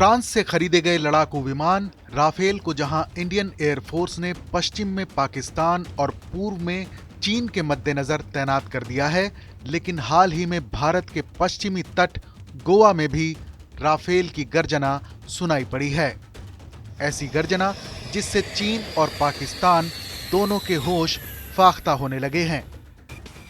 France से खरीदे गए लड़ाकू विमान राफेल को जहां इंडियन एयरफोर्स ने पश्चिम में पाकिस्तान और पूर्व में चीन के मद्देनजर तैनात कर दिया है, लेकिन हाल ही में भारत के पश्चिमी तट गोवा में भी राफेल की गर्जना सुनाई पड़ी है। ऐसी गर्जना जिससे चीन और पाकिस्तान दोनों के होश फाख्ता होने लगे हैं।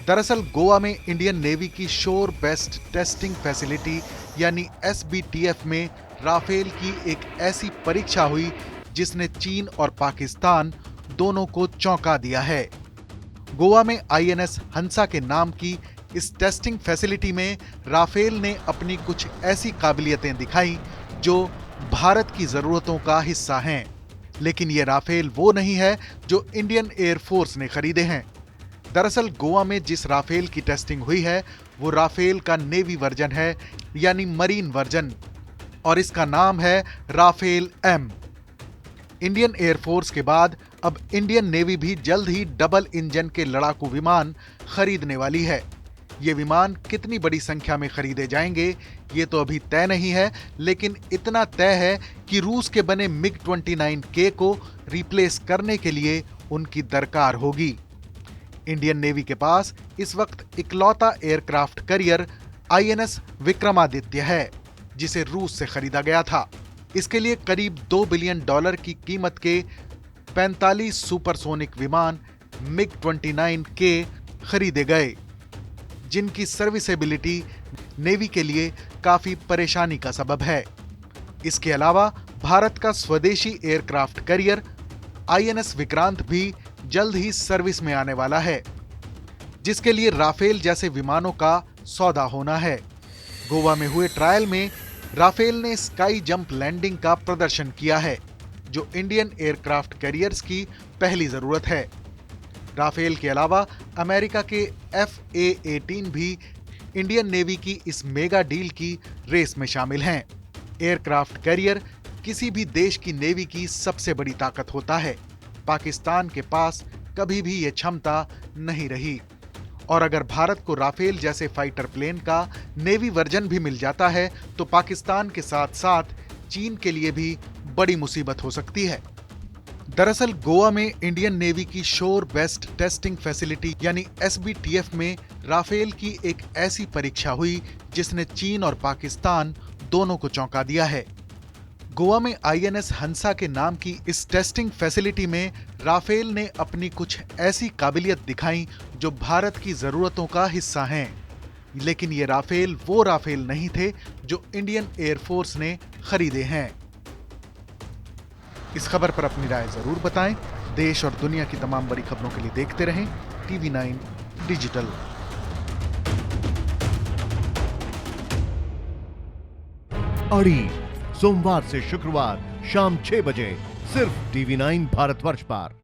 दरअसल गोवा में इंडियन नेवी की शोर बेस्ड टेस्टिंग फैसिलिटी यानी SBTF में राफेल की एक ऐसी परीक्षा हुई जिसने चीन और पाकिस्तान दोनों को चौंका दिया है। गोवा में INS हंसा के नाम की इस टेस्टिंग फैसिलिटी में राफेल ने अपनी कुछ ऐसी काबिलियतें दिखाई जो भारत की जरूरतों का हिस्सा हैं। लेकिन ये राफेल वो नहीं है जो इंडियन एयरफोर्स ने खरीदे हैं। दरअसल गोवा में जिस राफेल की टेस्टिंग हुई है वो राफेल का नेवी वर्जन है, यानी मरीन वर्जन, और इसका नाम है राफेल M। इंडियन एयरफोर्स के बाद अब इंडियन नेवी भी जल्द ही डबल इंजन के लड़ाकू विमान खरीदने वाली है। ये विमान कितनी बड़ी संख्या में खरीदे जाएंगे ये तो अभी तय नहीं है, लेकिन इतना तय है कि रूस के बने MiG-29K को रिप्लेस करने के लिए उनकी दरकार होगी। इंडियन नेवी के पास इस वक्त इकलौता एयरक्राफ्ट कैरियर INS विक्रमादित्य है, जिसे रूस से खरीदा गया था। इसके लिए करीब $2 बिलियन की कीमत के 45 सुपरसोनिक विमान MiG-29K खरीदे गए, जिनकी सर्विसेबिलिटी नेवी के लिए काफी परेशानी का सबब है। इसके अलावा भारत का स्वदेशी एयरक्राफ्ट कैरियर INS विक्रांत भी जल्द ही सर्विस में आने वाला है, जिसके लिए राफेल जैसे विमानों का सौदा होना है। गोवा में हुए ट्रायल में राफेल ने स्काई जंप लैंडिंग का प्रदर्शन किया है, जो इंडियन एयरक्राफ्ट कैरियर्स की पहली जरूरत है। राफेल के अलावा अमेरिका के FA-18 भी इंडियन नेवी की इस मेगा डील की रेस में शामिल हैं। एयरक्राफ्ट कैरियर किसी भी देश की नेवी की सबसे बड़ी ताकत होता है। पाकिस्तान के पास कभी भी ये क्षमता नहीं रही, और अगर भारत को राफेल जैसे फाइटर प्लेन का नेवी वर्जन भी मिल जाता है तो पाकिस्तान के साथ साथ चीन के लिए भी बड़ी मुसीबत हो सकती है। दरअसल गोवा में इंडियन नेवी की शोर बेस्ड टेस्टिंग फैसिलिटी यानी SBTF में राफेल की एक ऐसी परीक्षा हुई जिसने चीन और पाकिस्तान दोनों को चौंका दिया है। गोवा में INS हंसा के नाम की इस टेस्टिंग फैसिलिटी में राफेल ने अपनी कुछ ऐसी काबिलियत दिखाई जो भारत की जरूरतों का हिस्सा हैं। लेकिन ये राफेल वो राफेल नहीं थे जो इंडियन एयरफोर्स ने खरीदे हैं। इस खबर पर अपनी राय जरूर बताएं। देश और दुनिया की तमाम बड़ी खबरों के लिए देखते रहें TV9 डिजिटल। अड़ी सोमवार से शुक्रवार शाम 6 बजे सिर्फ TV9 भारतवर्ष पर।